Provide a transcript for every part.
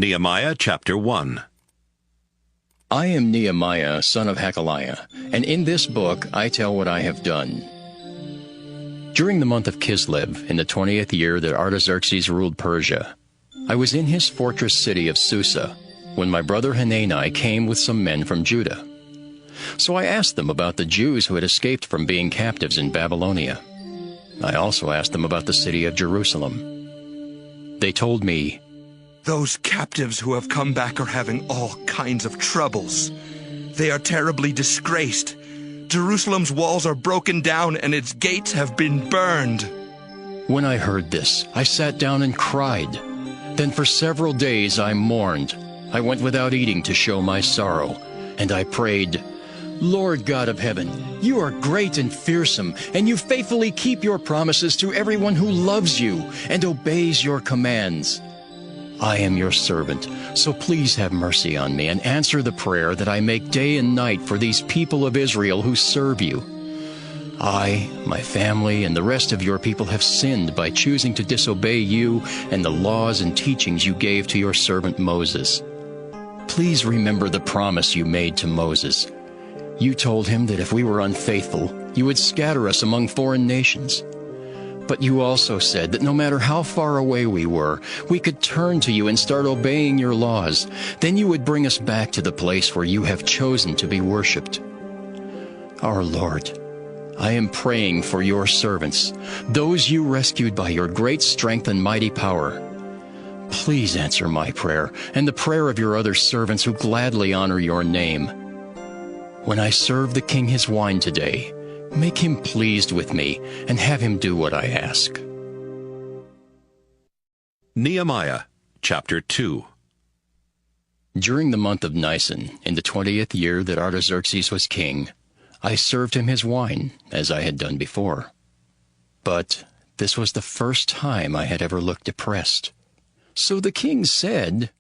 Nehemiah chapter 1. I am Nehemiah, son of Hakaliah, and in this book I tell what I have done. During the month of Kislev, in the 20th year that Artaxerxes ruled Persia, I was in his fortress city of Susa, when my brother Hanani came with some men from Judah. So I asked them about the Jews who had escaped from being captives in Babylonia. I also asked them about the city of Jerusalem. They told me, "Those captives who have come back are having all kinds of troubles. They are terribly disgraced. Jerusalem's walls are broken down and its gates have been burned." When I heard this, I sat down and cried. Then for several days I mourned. I went without eating to show my sorrow, and I prayed, "Lord God of heaven, you are great and fearsome, and you faithfully keep your promises to everyone who loves you and obeys your commands. I am your servant, so please have mercy on me and answer the prayer that I make day and night for these people of Israel who serve you. I, my family, and the rest of your people have sinned by choosing to disobey you and the laws and teachings you gave to your servant Moses. Please remember the promise you made to Moses. You told him that if we were unfaithful, you would scatter us among foreign nations. But you also said that no matter how far away we were, we could turn to you and start obeying your laws. Then you would bring us back to the place where you have chosen to be worshipped. Our Lord, I am praying for your servants, those you rescued by your great strength and mighty power. Please answer my prayer and the prayer of your other servants who gladly honor your name. When I serve the king his wine today, make him pleased with me and have him do what I ask." Nehemiah chapter 2. During the month of Nisan, in the 20th year that Artaxerxes was king, I served him his wine, as I had done before. But this was the first time I had ever looked depressed. So the king said,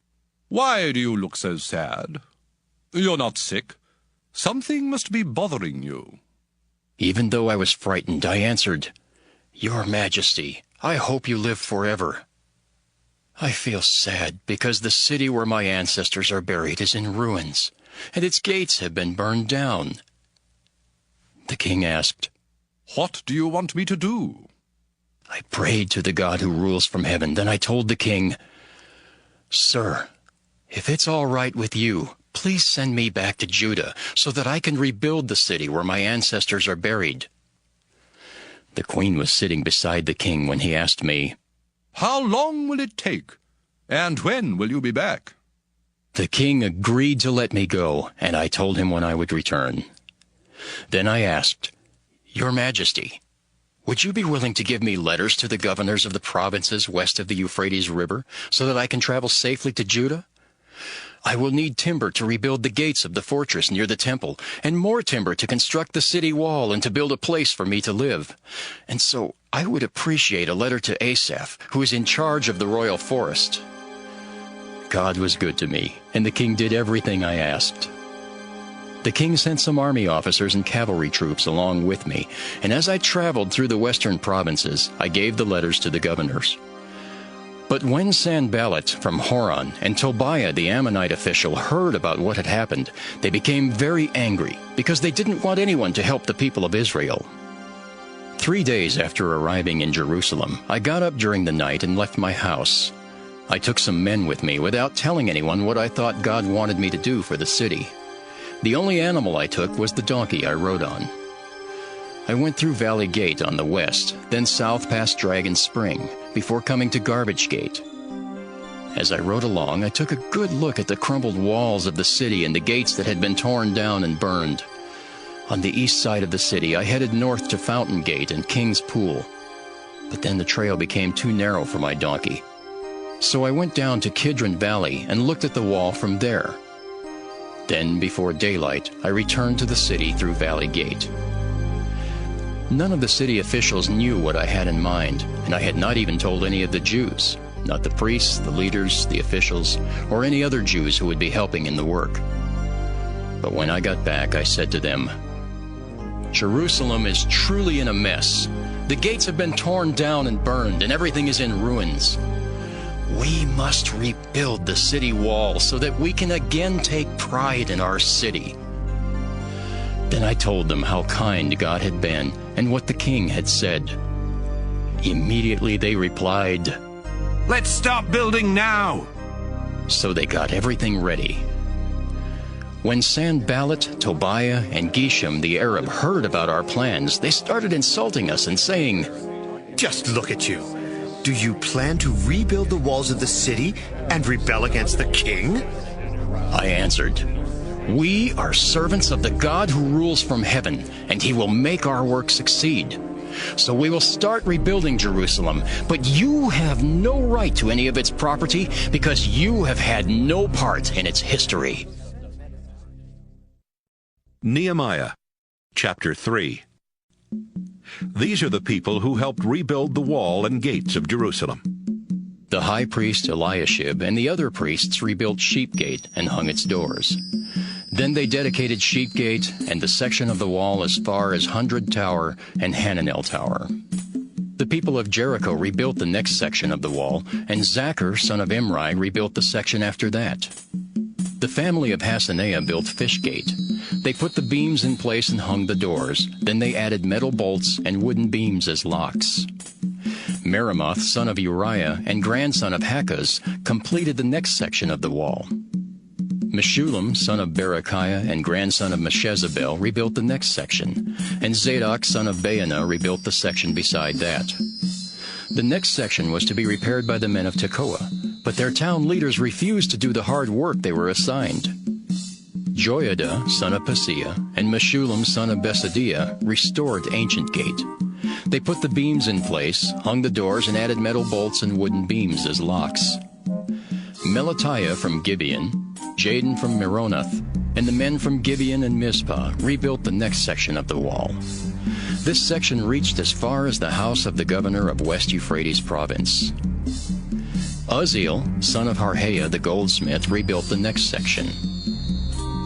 "Why do you look so sad? You're not sick. Something must be bothering you." Even though I was frightened, I answered, "Your Majesty, I hope you live forever. I feel sad because the city where my ancestors are buried is in ruins, and its gates have been burned down." The king asked, "What do you want me to do?" I prayed to the God who rules from heaven. Then I told the king, "Sir, if it's all right with you, please send me back to Judah so that I can rebuild the city where my ancestors are buried." The queen was sitting beside the king when he asked me, "How long will it take? And when will you be back?" The king agreed to let me go, and I told him when I would return. Then I asked, "Your Majesty, would you be willing to give me letters to the governors of the provinces west of the Euphrates River so that I can travel safely to Judah? I will need timber to rebuild the gates of the fortress near the temple, and more timber to construct the city wall and to build a place for me to live. And so I would appreciate a letter to Asaph, who is in charge of the royal forest." God was good to me, and the king did everything I asked. The king sent some army officers and cavalry troops along with me, and as I traveled through the western provinces, I gave the letters to the governors. But when Sanballat from Horon and Tobiah the Ammonite official heard about what had happened, they became very angry because they didn't want anyone to help the people of Israel. 3 days after arriving in Jerusalem, I got up during the night and left my house. I took some men with me without telling anyone what I thought God wanted me to do for the city. The only animal I took was the donkey I rode on. I went through Valley Gate on the west, then south past Dragon Spring, before coming to Garbage Gate. As I rode along, I took a good look at the crumbled walls of the city and the gates that had been torn down and burned. On the east side of the city, I headed north to Fountain Gate and King's Pool. But then the trail became too narrow for my donkey. So I went down to Kidron Valley and looked at the wall from there. Then, before daylight, I returned to the city through Valley Gate. None of the city officials knew what I had in mind, and I had not even told any of the Jews, not the priests, the leaders, the officials, or any other Jews who would be helping in the work. But when I got back, I said to them, "Jerusalem is truly in a mess. The gates have been torn down and burned, and everything is in ruins. We must rebuild rebuild the city wall so that we can again take pride in our city." Then I told them how kind God had been and what the king had said. Immediately they replied, "Let's stop building now." So they got everything ready. When Sanballat, Tobiah, and Geshem the Arab heard about our plans, they started insulting us and saying, Just look at you. Do you plan to rebuild the walls of the city and rebel against the king? I answered, "We are servants of the God who rules from heaven, and he will make our work succeed. So we will start rebuilding Jerusalem, but you have no right to any of its property because you have had no part in its history." Nehemiah, chapter 3. These are the people who helped rebuild the wall and gates of Jerusalem. The high priest Eliashib and the other priests rebuilt Sheepgate and hung its doors. Then they dedicated Sheepgate and the section of the wall as far as 100 Tower and Hananel Tower. The people of Jericho rebuilt the next section of the wall, and Zachar, son of Imri, rebuilt the section after that. The family of Hasaneah built Fishgate. They put the beams in place and hung the doors. Then they added metal bolts and wooden beams as locks. Meremoth, son of Uriah and grandson of Hakaz, completed the next section of the wall. Meshullam, son of Berechiah and grandson of Meshezabel, rebuilt the next section, and Zadok, son of Baanah, rebuilt the section beside that. The next section was to be repaired by the men of Tekoa, but their town leaders refused to do the hard work they were assigned. Joiada, son of Paseah, and Meshullam, son of Besadiah, restored Ancient Gate. They put the beams in place, hung the doors, and added metal bolts and wooden beams as locks. Melatiah from Gibeon, Jadon from Meronoth, and the men from Gibeon and Mizpah rebuilt the next section of the wall. This section reached as far as the house of the governor of West Euphrates province. Uzziel, son of Harhaiah the goldsmith, rebuilt the next section.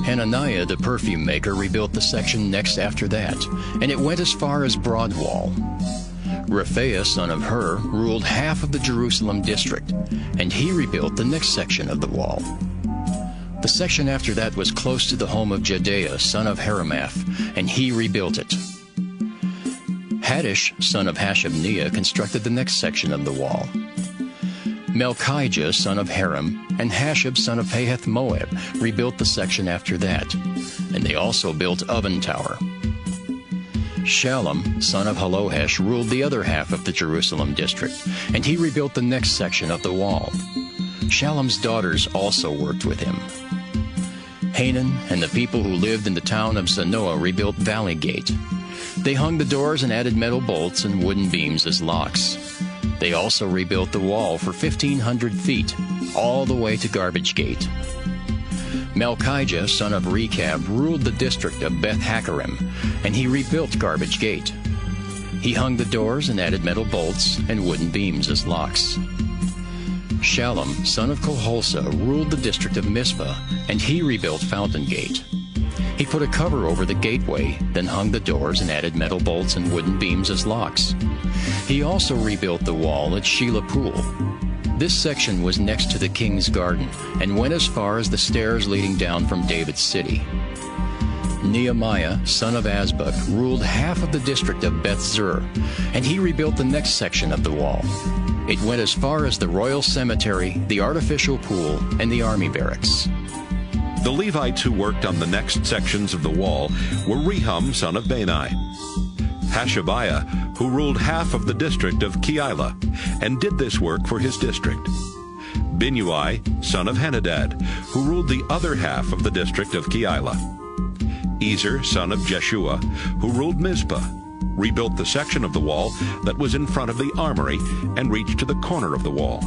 Hananiah the perfume maker rebuilt the section next after that, and it went as far as Broadwall. Rephaiah, son of Hur, ruled half of the Jerusalem district, and he rebuilt the next section of the wall. The section after that was close to the home of Jedaiah, son of Haramath, and he rebuilt it. Haddish, son of Hashabniah, constructed the next section of the wall. Melchijah, son of Haram, and Hashab, son of Pahath Moab, rebuilt the section after that, and they also built Oven Tower. Shallum, son of Halohesh, ruled the other half of the Jerusalem district, and he rebuilt the next section of the wall. Shallum's daughters also worked with him. Hanan and the people who lived in the town of Zanoah rebuilt Valley Gate. They hung the doors and added metal bolts and wooden beams as locks. They also rebuilt the wall for 1,500 feet, all the way to Garbage Gate. Melchijah, son of Rechab, ruled the district of Beth-Haccherem, and he rebuilt Garbage Gate. He hung the doors and added metal bolts and wooden beams as locks. Shallum, son of Colholsa, ruled the district of Mizpah, and he rebuilt Fountain Gate. He put a cover over the gateway, then hung the doors and added metal bolts and wooden beams as locks. He also rebuilt the wall at Shelah Pool. This section was next to the king's garden and went as far as the stairs leading down from David's city. Nehemiah, son of Azbuk, ruled half of the district of Beth-Zur, and he rebuilt the next section of the wall. It went as far as the royal cemetery, the artificial pool, and the army barracks. The Levites who worked on the next sections of the wall were Rehum, son of Bani, Hashabiah, who ruled half of the district of Keilah, and did this work for his district. Binnui, son of Henadad, who ruled the other half of the district of Keilah. Ezer, son of Jeshua, who ruled Mizpah, rebuilt the section of the wall that was in front of the armory and reached to the corner of the wall.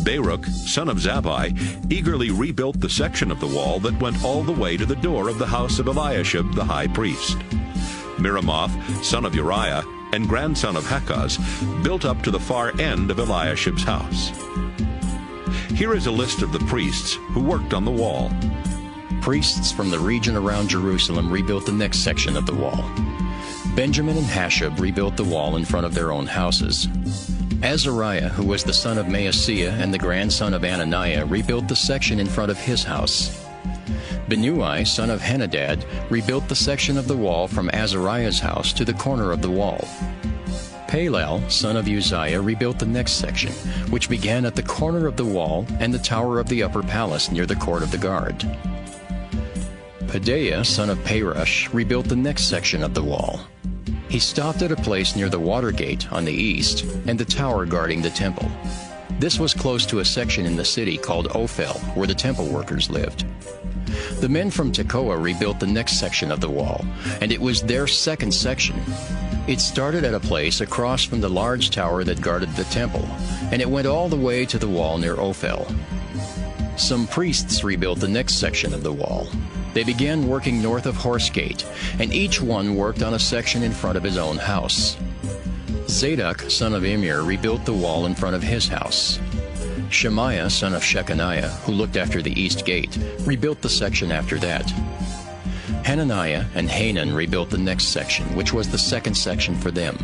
Baruch, son of Zabbai, eagerly rebuilt the section of the wall that went all the way to the door of the house of Eliashib the high priest. Meremoth, son of Uriah, and grandson of Hakaz, built up to the far end of Eliashib's house. Here is a list of the priests who worked on the wall. Priests from the region around Jerusalem rebuilt the next section of the wall. Benjamin and Hashab rebuilt the wall in front of their own houses. Azariah, who was the son of Maaseiah and the grandson of Ananiah, rebuilt the section in front of his house. Binnui, son of Henadad, rebuilt the section of the wall from Azariah's house to the corner of the wall. Palal, son of Uzziah, rebuilt the next section, which began at the corner of the wall and the tower of the upper palace near the court of the guard. Pedaiah, son of Parosh, rebuilt the next section of the wall. He stopped at a place near the water gate on the east and the tower guarding the temple. This was close to a section in the city called Ophel, where the temple workers lived. The men from Tekoa rebuilt the next section of the wall, and it was their second section. It started at a place across from the large tower that guarded the temple, and it went all the way to the wall near Ophel. Some priests rebuilt the next section of the wall. They began working north of Horse Gate, and each one worked on a section in front of his own house. Zadok, son of Immer, rebuilt the wall in front of his house. Shemaiah, son of Shechaniah, who looked after the east gate, rebuilt the section after that. Hananiah and Hanan rebuilt the next section, which was the second section for them.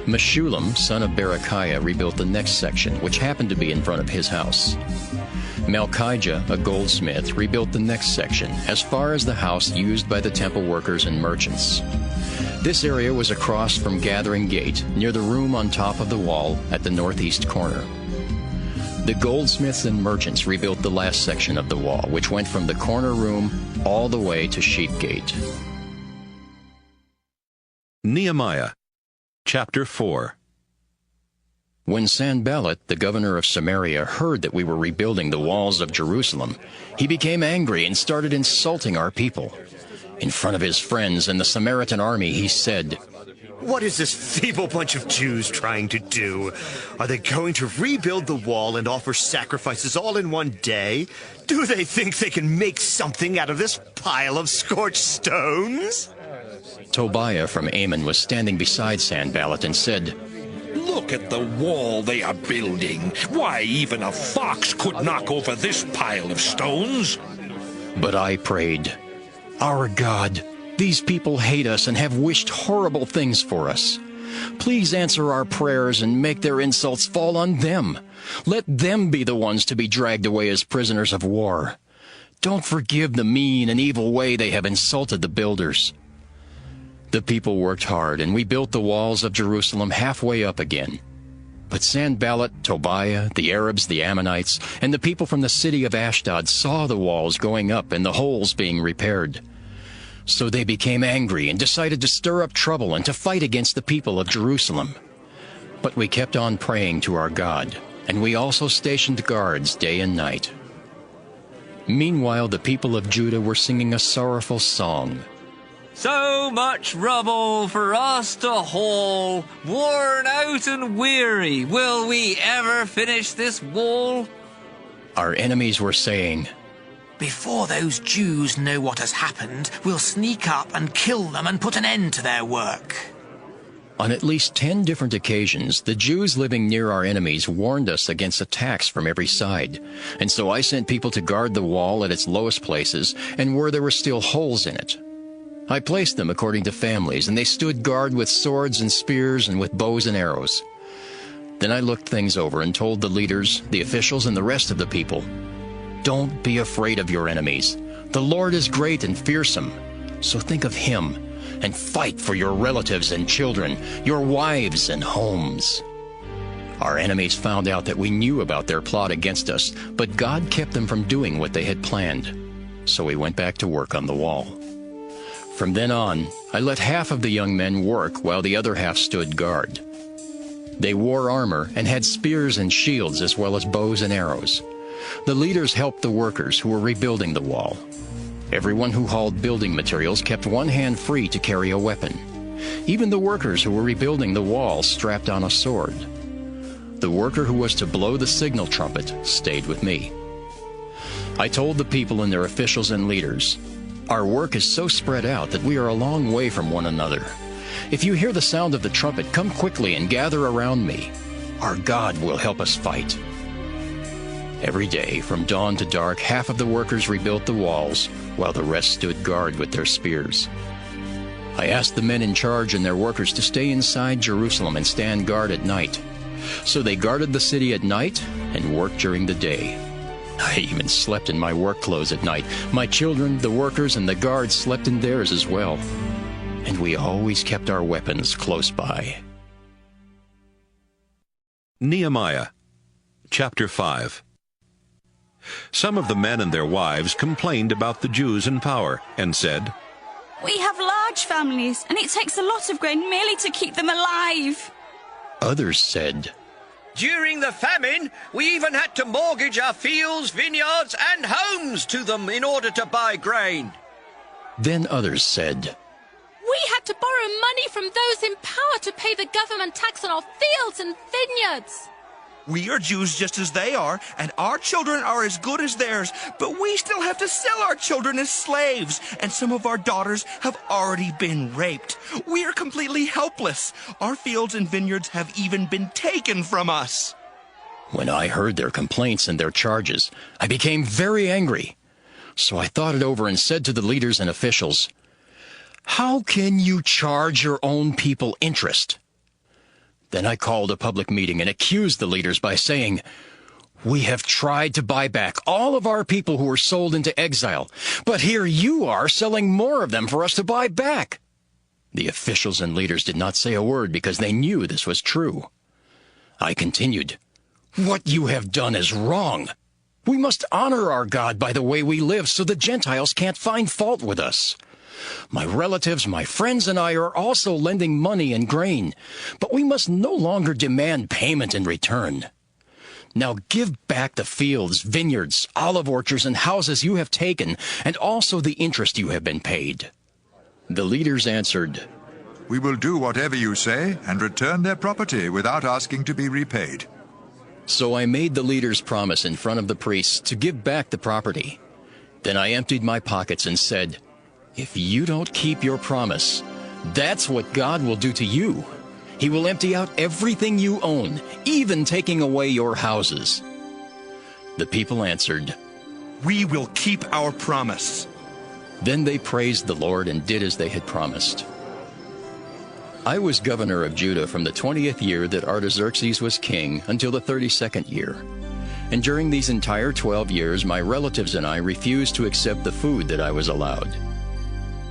Meshullam, son of Berechiah, rebuilt the next section, which happened to be in front of his house. Malchijah, a goldsmith, rebuilt the next section, as far as the house used by the temple workers and merchants. This area was across from Gathering Gate, near the room on top of the wall at the northeast corner. The goldsmiths and merchants rebuilt the last section of the wall, which went from the corner room all the way to Sheep Gate. Nehemiah, chapter 4. When Sanballat, the governor of Samaria, heard that we were rebuilding the walls of Jerusalem, he became angry and started insulting our people. In front of his friends and the Samaritan army, he said, "What is this feeble bunch of Jews trying to do? Are they going to rebuild the wall and offer sacrifices all in one day? Do they think they can make something out of this pile of scorched stones?" Tobiah from Ammon was standing beside Sanballat and said, Look at the wall they are building. Why, even a fox could knock over this pile of stones. But I prayed, "Our God, these people hate us and have wished horrible things for us. Please answer our prayers and make their insults fall on them. Let them be the ones to be dragged away as prisoners of war. Don't forgive the mean and evil way they have insulted the builders." The people worked hard, and we built the walls of Jerusalem halfway up again. But Sanballat, Tobiah, the Arabs, the Ammonites, and the people from the city of Ashdod saw the walls going up and the holes being repaired. So they became angry and decided to stir up trouble and to fight against the people of Jerusalem. But we kept on praying to our God, and we also stationed guards day and night. Meanwhile, the people of Judah were singing a sorrowful song. So much rubble for us to haul, worn out and weary, will we ever finish this wall? Our enemies were saying, Before those Jews know what has happened, we'll sneak up and kill them and put an end to their work. On at least 10 different occasions, the Jews living near our enemies warned us against attacks from every side, and so I sent people to guard the wall at its lowest places and where there were still holes in it. I placed them according to families, and they stood guard with swords and spears and with bows and arrows. Then I looked things over and told the leaders, the officials, and the rest of the people, "Don't be afraid of your enemies. The Lord is great and fearsome, so think of Him and fight for your relatives and children, your wives and homes." Our enemies found out that we knew about their plot against us, but God kept them from doing what they had planned. So we went back to work on the wall. From then on, I let half of the young men work while the other half stood guard. They wore armor and had spears and shields as well as bows and arrows. The leaders helped the workers who were rebuilding the wall. Everyone who hauled building materials kept one hand free to carry a weapon. Even the workers who were rebuilding the wall strapped on a sword. The worker who was to blow the signal trumpet stayed with me. I told the people and their officials and leaders, "Our work is so spread out that we are a long way from one another. If you hear the sound of the trumpet, come quickly and gather around me. Our God will help us fight." Every day, from dawn to dark, half of the workers rebuilt the walls, while the rest stood guard with their spears. I asked the men in charge and their workers to stay inside Jerusalem and stand guard at night. So they guarded the city at night and worked during the day. I even slept in my work clothes at night. My children, the workers, and the guards slept in theirs as well. And we always kept our weapons close by. Nehemiah, chapter 5. Some of the men and their wives complained about the Jews in power and said, "We have large families, and it takes a lot of grain merely to keep them alive." Others said, "During the famine, we even had to mortgage our fields, vineyards, and homes to them in order to buy grain." Then others said, "We had to borrow money from those in power to pay the government tax on our fields and vineyards." We are Jews just as they are, and our children are as good as theirs, but we still have to sell our children as slaves, and some of our daughters have already been raped. We are completely helpless. Our fields and vineyards have even been taken from us." When I heard their complaints and their charges, I became very angry. So I thought it over and said to the leaders and officials, "How can you charge your own people interest?" Then I called a public meeting and accused the leaders by saying, "We have tried to buy back all of our people who were sold into exile, but here you are selling more of them for us to buy back." The officials and leaders did not say a word because they knew this was true. I continued, "What you have done is wrong. We must honor our God by the way we live so the Gentiles can't find fault with us. My relatives, my friends, and I are also lending money and grain, but we must no longer demand payment in return. Now give back the fields, vineyards, olive orchards, and houses you have taken, and also the interest you have been paid." The leaders answered, "We will do whatever you say and return their property without asking to be repaid." So I made the leaders promise in front of the priests to give back the property. Then I emptied my pockets and said, "If you don't keep your promise, that's what God will do to you. He will empty out everything you own, even taking away your houses." The people answered, "We will keep our promise." Then they praised the Lord and did as they had promised. I was governor of Judah from the 20th year that Artaxerxes was king until the 32nd year. And during these entire 12 years, my relatives and I refused to accept the food that I was allowed.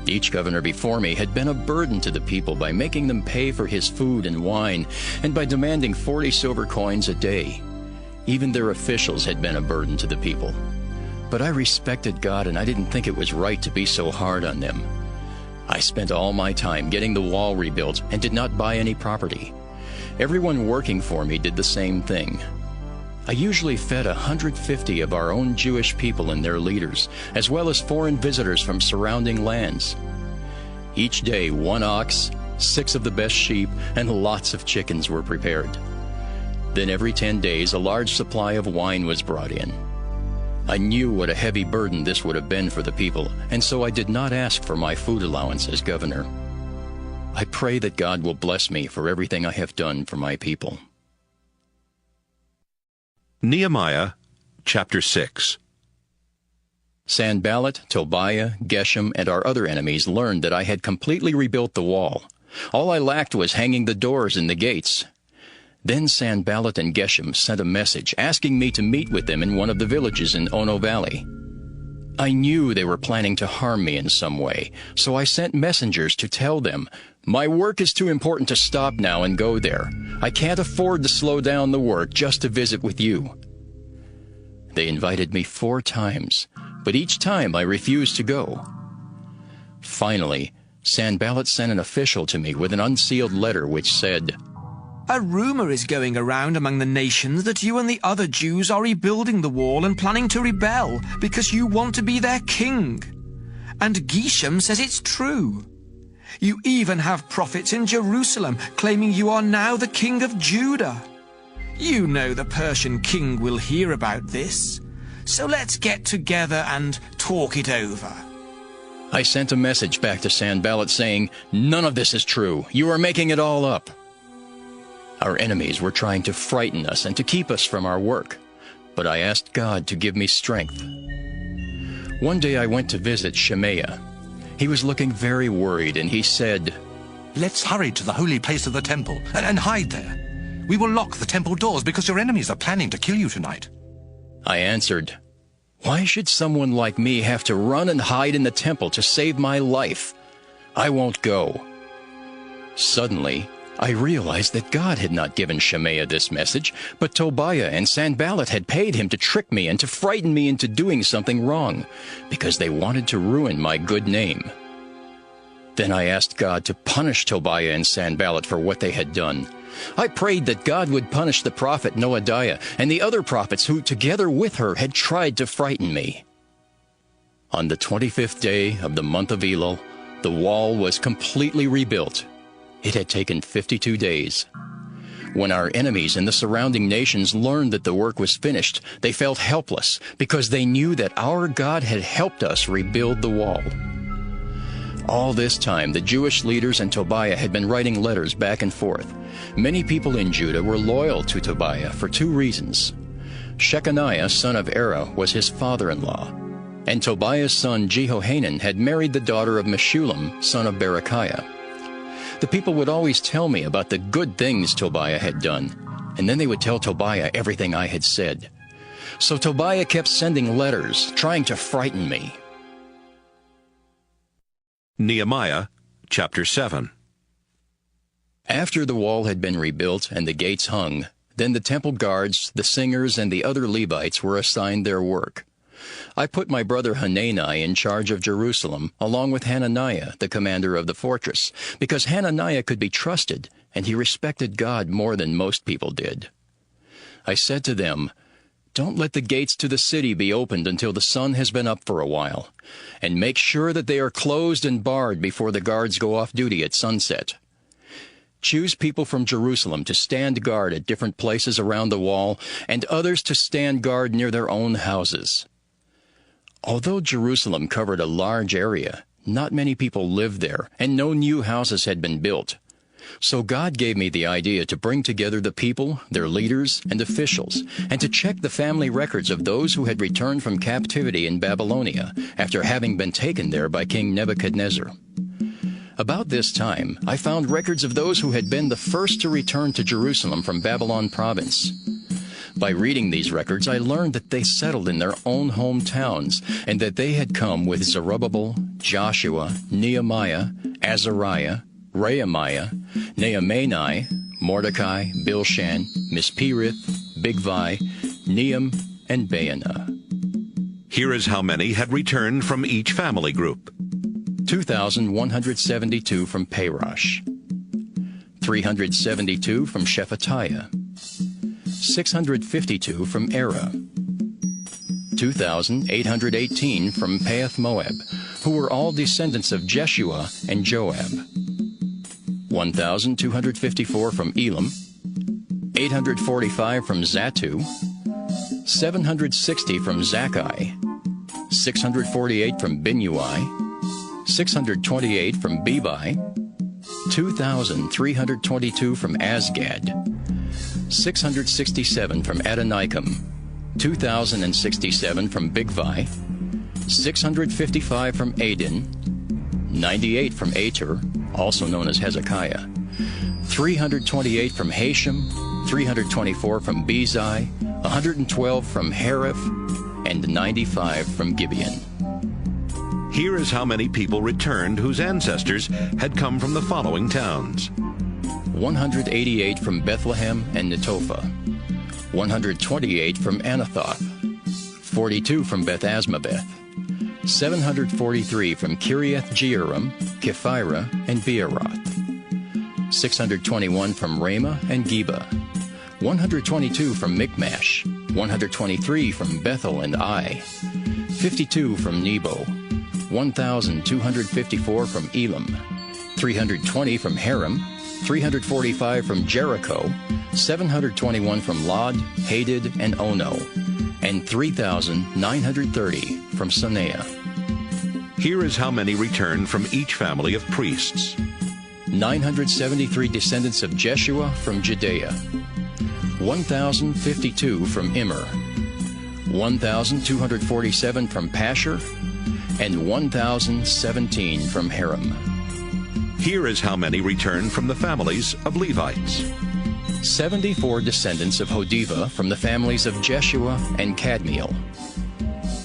Each governor before me had been a burden to the people by making them pay for his food and wine, and by demanding 40 silver coins a day. Even their officials had been a burden to the people. But I respected God, and I didn't think it was right to be so hard on them. I spent all my time getting the wall rebuilt and did not buy any property. Everyone working for me did the same thing. I usually fed 150 of our own Jewish people and their leaders, as well as foreign visitors from surrounding lands. Each day, 1 ox, 6 of the best sheep, and lots of chickens were prepared. Then every 10 days, a large supply of wine was brought in. I knew what a heavy burden this would have been for the people, and so I did not ask for my food allowance as governor. I pray that God will bless me for everything I have done for my people. Nehemiah, chapter 6. Sanballat, Tobiah, Geshem, and our other enemies learned that I had completely rebuilt the wall. All I lacked was hanging the doors and the gates. Then Sanballat and Geshem sent a message asking me to meet with them in one of the villages in Ono Valley. I knew they were planning to harm me in some way, so I sent messengers to tell them, "My work is too important to stop now and go there. I can't afford to slow down the work just to visit with you." They invited me 4 times, but each time I refused to go. Finally, Sanballat sent an official to me with an unsealed letter which said, "A rumor is going around among the nations that you and the other Jews are rebuilding the wall and planning to rebel because you want to be their king. And Geshem says it's true. You even have prophets in Jerusalem claiming you are now the king of Judah. You know the Persian king will hear about this. So let's get together and talk it over." I sent a message back to Sanballat saying, "None of this is true. You are making it all up." Our enemies were trying to frighten us and to keep us from our work, but I asked God to give me strength. One day I went to visit NEHEMIAH. He was looking very worried, and he said, "Let's hurry to the holy place of the temple and hide there. We will lock the temple doors because your enemies are planning to kill you tonight. I answered, "Why should someone like me have to run and hide in the temple to save my life? I won't go." Suddenly, I realized that God had not given Shemaiah this message, but Tobiah and Sanballat had paid him to trick me and to frighten me into doing something wrong, because they wanted to ruin my good name. Then I asked God to punish Tobiah and Sanballat for what they had done. I prayed that God would punish the prophet Noadiah and the other prophets who, together with her, had tried to frighten me. On the 25th day of the month of Elul, the wall was completely rebuilt. It had taken 52 days. When our enemies in the surrounding nations learned that the work was finished, they felt helpless because they knew that our God had helped us rebuild the wall. All this time, the Jewish leaders and Tobiah had been writing letters back and forth. Many people in Judah were loyal to Tobiah for two reasons. Shechaniah, son of Era, was his father-in-law, and Tobiah's son Jehohanan had married the daughter of Meshullam, son of Berechiah. The people would always tell me about the good things Tobiah had done, and then they would tell Tobiah everything I had said. So Tobiah kept sending letters, trying to frighten me. Nehemiah chapter 7. After the wall had been rebuilt and the gates hung, then the temple guards, the singers, and the other Levites were assigned their work. I put my brother Hanani in charge of Jerusalem, along with Hananiah, the commander of the fortress, because Hananiah could be trusted, and he respected God more than most people did. I said to them, "Don't let the gates to the city be opened until the sun has been up for a while, and make sure that they are closed and barred before the guards go off duty at sunset. Choose people from Jerusalem to stand guard at different places around the wall, and others to stand guard near their own houses." Although Jerusalem covered a large area, not many people lived there, and no new houses had been built. So God gave me the idea to bring together the people, their leaders, and officials, and to check the family records of those who had returned from captivity in Babylonia after having been taken there by King Nebuchadnezzar. About this time, I found records of those who had been the first to return to Jerusalem from Babylon province. By reading these records, I learned that they settled in their own hometowns, and that they had come with Zerubbabel, Joshua, Nehemiah, Azariah, Rehemiah, Nehemiah, Mordecai, Bilshan, Mispirith, Bigvai, Nehem, and Baanah. Here is how many had returned from each family group. 2,172 from Parosh, 372 from Shephatiah, 652 from Era, 2,818 from Pahath Moab, who were all descendants of Jeshua and Joab, 1,254 from Elam, 845 from Zatu, 760 from Zakkai, 648 from Binnui, 628 from Bebai, 2,322 from Asgad, 667 from Adonikam, 2,067 from Bigvai, 655 from Adin, 98 from Ater, also known as Hezekiah, 328 from Hashem, 324 from Bezai, 112 from Hariph, and 95 from Gibeon. Here is how many people returned whose ancestors had come from the following towns. 188 from Bethlehem and Netophah, 128 from Anathoth, 42 from Beth Asmaveth, 743 from Kiriath Jearim, Kephirah, and Beeroth, 621 from Ramah and Geba, 122 from Michmash, 123 from Bethel and Ai, 52 from Nebo, 1,254 from Elam, 320 from Haram, 345 from Jericho, 721 from Lod, Hadid, and Ono, and 3,930 from Sanaah. Here is how many returned from each family of priests. 973 descendants of Jeshua from Judea, 1,052 from Immer, 1,247 from Pashur, and 1,017 from Haram. Here is how many returned from the families of Levites. 74 descendants of Hodiva from the families of Jeshua and Kadmiel,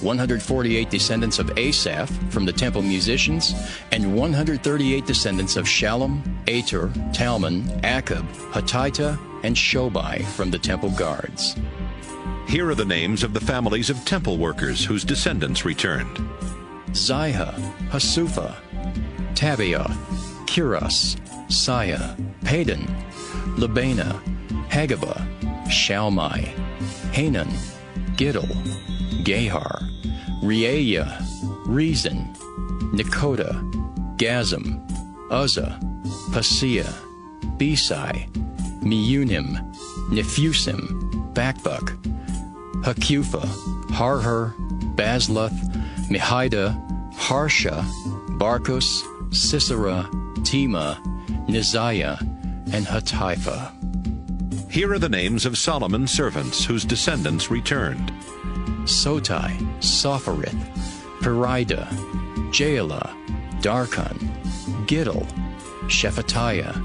148 descendants of Asaph from the temple musicians, and 138 descendants of Shallum, Ater, Talmon, Akab, Hatita, and Shobai from the temple guards. Here are the names of the families of temple workers whose descendants returned. Ziha, Hasupha, Tabioth, Kiras, Saya, Padan, Labana, Hagabah, Shalmai, Hanan, Giddel, Gahar, Reaiah, Rezin, Nekoda, Gazam, Uzzah, Paseah, Besai, Meunim, Nephusim, Bakbuk, Hakupha, Harhur, Basluth, Mehida, Harsha, Barkos, Sisera, Tema, Neziah, and Hatipha. Here are the names of Solomon's servants whose descendants returned. Sotai, Sopharith, Perida, Jaela, Darkon, Giddel, Shephatiah,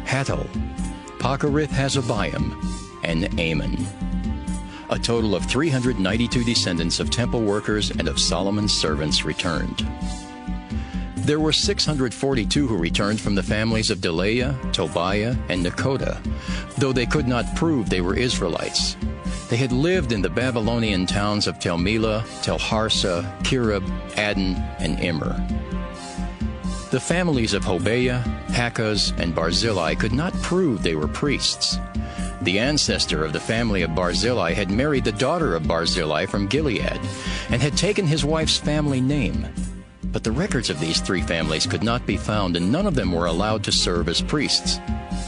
Hattil, Pakarith Hazabiam, and Ammon. A total of 392 descendants of temple workers and of Solomon's servants returned. There were 642 who returned from the families of Delaiah, Tobiah, and Nekoda, though they could not prove they were Israelites. They had lived in the Babylonian towns of Tel Melah, Tel Harsa, Kirub, Adon, and Immer. The families of Hobaiah, Hakaz, and Barzillai could not prove they were priests. The ancestor of the family of Barzillai had married the daughter of Barzillai from Gilead, and had taken his wife's family name. But the records of these three families could not be found, and none of them were allowed to serve as priests.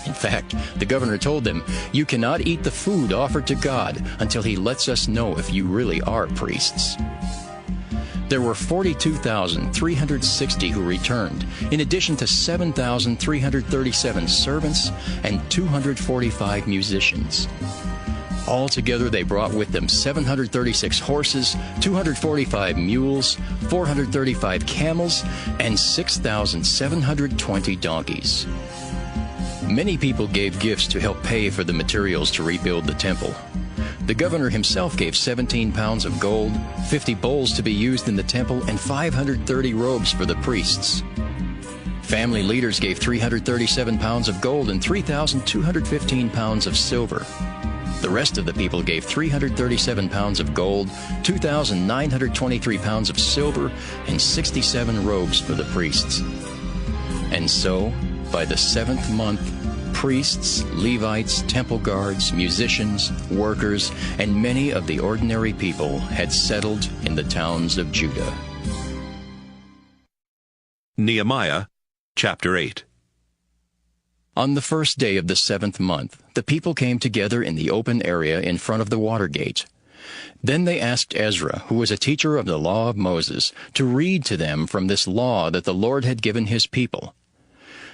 In fact, the governor told them, "You cannot eat the food offered to God until he lets us know if you really are priests." There were 42,360 who returned, in addition to 7,337 servants and 245 musicians. Altogether, they brought with them 736 horses, 245 mules, 435 camels, and 6,720 donkeys. Many people gave gifts to help pay for the materials to rebuild the temple. The governor himself gave 17 pounds of gold, 50 bowls to be used in the temple, and 530 robes for the priests. Family leaders gave 337 pounds of gold and 3,215 pounds of silver. The rest of the people gave 337 pounds of gold, 2,923 pounds of silver, and 67 robes for the priests. And so, by the 7th month, priests, Levites, temple guards, musicians, workers, and many of the ordinary people had settled in the towns of Judah. Nehemiah, chapter 8. On the first day of the 7th month, the people came together in the open area in front of the water gate. Then they asked Ezra, who was a teacher of the law of Moses, to read to them from this law that the Lord had given his people.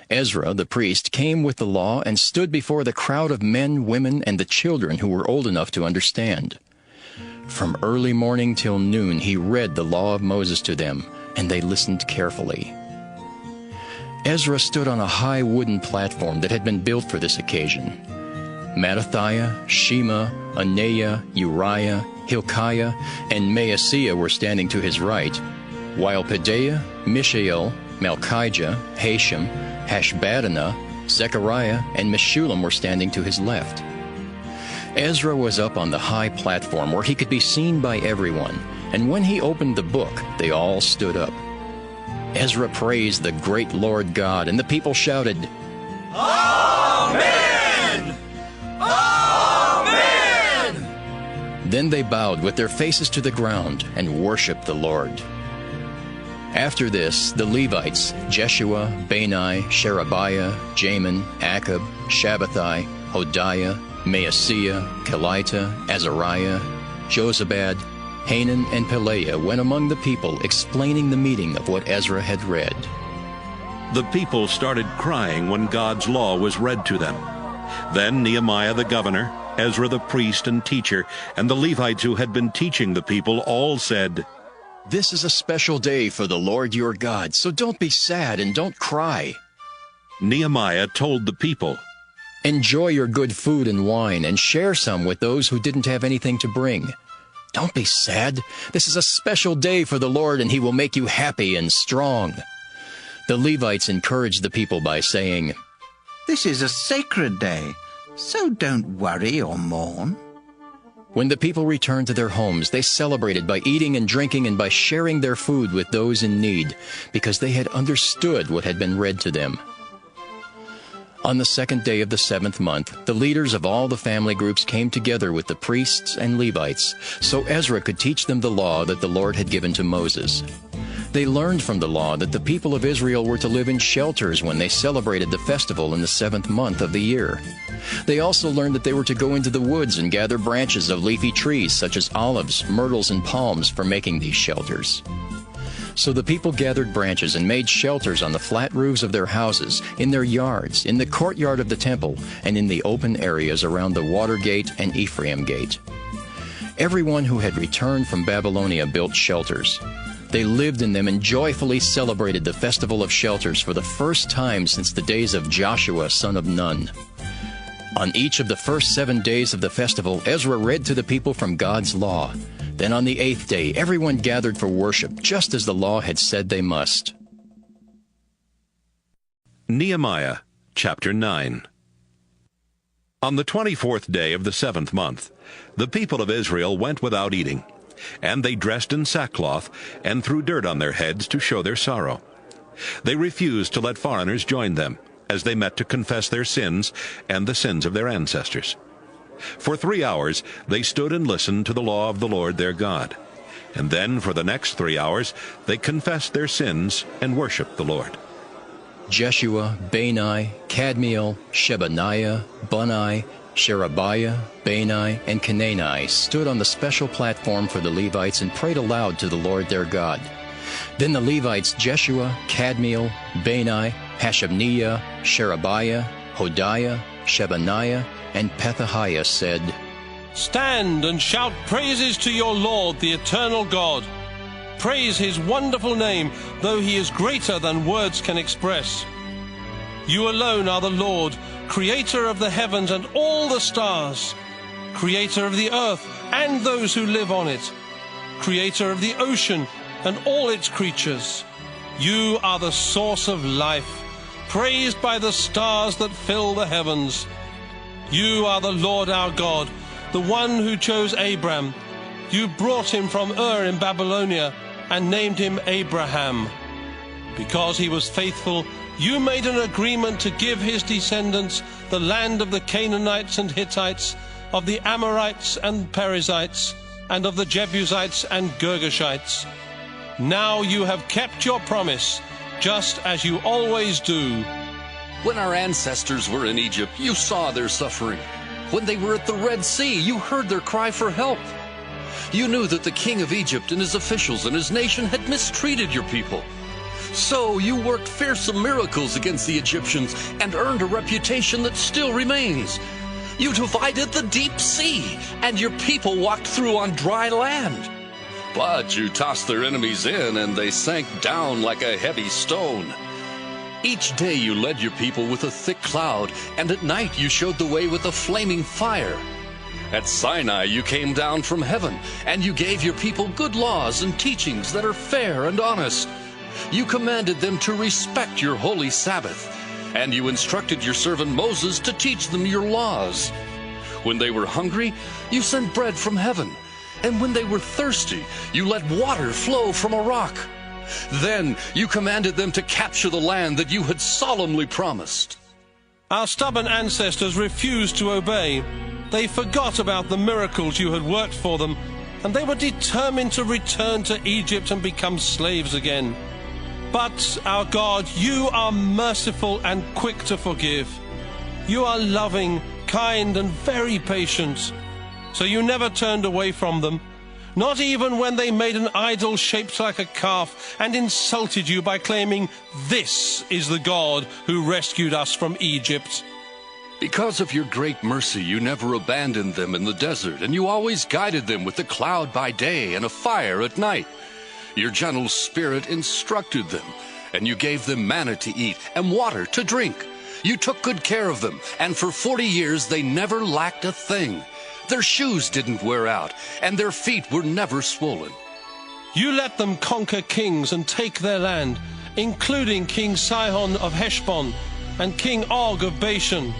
Ezra, the priest, came with the law and stood before the crowd of men, women, and the children who were old enough to understand. From early morning till noon he read the law of Moses to them, and they listened carefully. Ezra stood on a high wooden platform that had been built for this occasion. Mattathiah, Shema, Anaiah, Uriah, Hilkiah, and Maaseiah were standing to his right, while Pedaiah, Mishael, Malchijah, Hashem, Hashbaddanah, Zechariah, and Meshullam were standing to his left. Ezra was up on the high platform where he could be seen by everyone, and when he opened the book, they all stood up. Ezra praised the great Lord God, and the people shouted, "Amen! Amen!" Then they bowed with their faces to the ground and worshipped the Lord. After this, the Levites, Jeshua, Bani, Sherebiah, Jamin, Akab, Shabbathai, Hodiah, Maaseiah, Kelita, Azariah, Jozabad, Hanan, and Pelaiah went among the people, explaining the meaning of what Ezra had read. The people started crying when God's law was read to them. Then Nehemiah the governor, Ezra the priest and teacher, and the Levites who had been teaching the people all said, "This is a special day for the Lord your God, so don't be sad and don't cry." Nehemiah told the people, Enjoy your good food and wine, and share some with those who didn't have anything to bring. Don't be sad. This is a special day for the Lord, and He will make you happy and strong." The Levites encouraged the people by saying, "This is a sacred day, so don't worry or mourn." When the people returned to their homes, they celebrated by eating and drinking and by sharing their food with those in need, because they had understood what had been read to them. On the second day of the 7th month, the leaders of all the family groups came together with the priests and Levites, so Ezra could teach them the law that the Lord had given to Moses. They learned from the law that the people of Israel were to live in shelters when they celebrated the festival in the 7th month of the year. They also learned that they were to go into the woods and gather branches of leafy trees such as olives, myrtles, and palms for making these shelters. So the people gathered branches and made shelters on the flat roofs of their houses, in their yards, in the courtyard of the temple, and in the open areas around the Water Gate and Ephraim Gate. Everyone who had returned from Babylonia built shelters. They lived in them and joyfully celebrated the Festival of Shelters for the first time since the days of Joshua, son of Nun. On each of the first 7 days of the festival, Ezra read to the people from God's law. Then on the 8th day, everyone gathered for worship, just as the law had said they must. Nehemiah, chapter 9. On the 24th day of the 7th month, the people of Israel went without eating, and they dressed in sackcloth and threw dirt on their heads to show their sorrow. They refused to let foreigners join them, as they met to confess their sins and the sins of their ancestors. For 3 hours they stood and listened to the law of the Lord their God. And then for the next 3 hours they confessed their sins and worshiped the Lord. Jeshua, Bani, Kadmiel, Shebaniah, Bunni, Sherebiah, Bani, and Canaani stood on the special platform for the Levites and prayed aloud to the Lord their God. Then the Levites Jeshua, Kadmiel, Bani, Hashabniah, Sherebiah, Hodiah, Shebaniah, and Pethahiah said, "Stand and shout praises to your Lord, the eternal God. Praise His wonderful name, though He is greater than words can express. You alone are the Lord, creator of the heavens and all the stars, creator of the earth and those who live on it, creator of the ocean and all its creatures. You are the source of life, praised by the stars that fill the heavens. You are the Lord our God, the one who chose Abram. You brought him from Ur in Babylonia and named him Abraham. Because he was faithful, you made an agreement to give his descendants the land of the Canaanites and Hittites, of the Amorites and Perizzites, and of the Jebusites and Girgashites. Now you have kept your promise, just as you always do." When our ancestors were in Egypt, you saw their suffering. When they were at the Red Sea, you heard their cry for help. You knew that the king of Egypt and his officials and his nation had mistreated your people. So you worked fearsome miracles against the Egyptians and earned a reputation that still remains. You divided the deep sea, and your people walked through on dry land. But you tossed their enemies in, and they sank down like a heavy stone. Each day you led your people with a thick cloud, and at night you showed the way with a flaming fire. At Sinai you came down from heaven, and you gave your people good laws and teachings that are fair and honest. You commanded them to respect your holy Sabbath, and you instructed your servant Moses to teach them your laws. When they were hungry, you sent bread from heaven, and when they were thirsty, you let water flow from a rock. Then you commanded them to capture the land that you had solemnly promised. Our stubborn ancestors refused to obey. They forgot about the miracles you had worked for them, and they were determined to return to Egypt and become slaves again. But, our God, you are merciful and quick to forgive. You are loving, kind, and very patient. So you never turned away from them, not even when they made an idol shaped like a calf and insulted you by claiming, "This is the God who rescued us from Egypt." Because of your great mercy, you never abandoned them in the desert, and you always guided them with a cloud by day and a fire at night. Your gentle spirit instructed them, and you gave them manna to eat and water to drink. You took good care of them, and for 40 years they never lacked a thing. Their shoes didn't wear out, and their feet were never swollen. You let them conquer kings and take their land, including King Sihon of Heshbon and King Og of Bashan.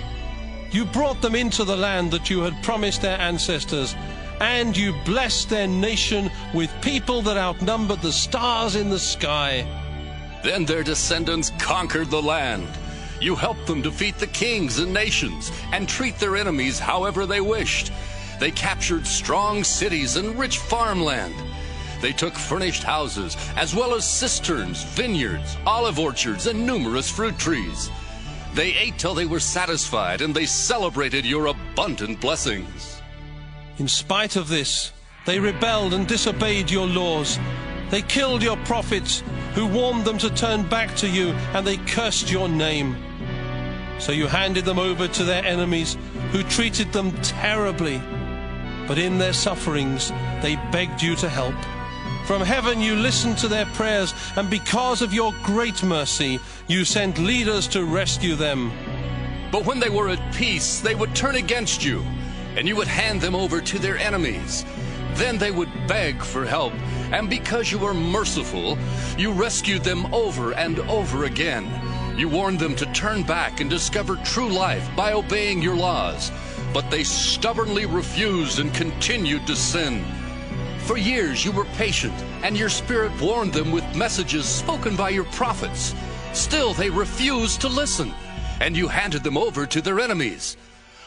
You brought them into the land that you had promised their ancestors, and you blessed their nation with people that outnumbered the stars in the sky. Then their descendants conquered the land. You helped them defeat the kings and nations and treat their enemies however they wished. They captured strong cities and rich farmland. They took furnished houses, as well as cisterns, vineyards, olive orchards, and numerous fruit trees. They ate till they were satisfied, and they celebrated your abundant blessings. In spite of this, they rebelled and disobeyed your laws. They killed your prophets, who warned them to turn back to you, and they cursed your name. So you handed them over to their enemies, who treated them terribly. But in their sufferings, they begged you to help. From heaven you listened to their prayers, and because of your great mercy, you sent leaders to rescue them. But when they were at peace, they would turn against you, and you would hand them over to their enemies. Then they would beg for help, and because you were merciful, you rescued them over and over again. You warned them to turn back and discover true life by obeying your laws. But they stubbornly refused and continued to sin. For years you were patient, and your spirit warned them with messages spoken by your prophets. Still they refused to listen, and you handed them over to their enemies.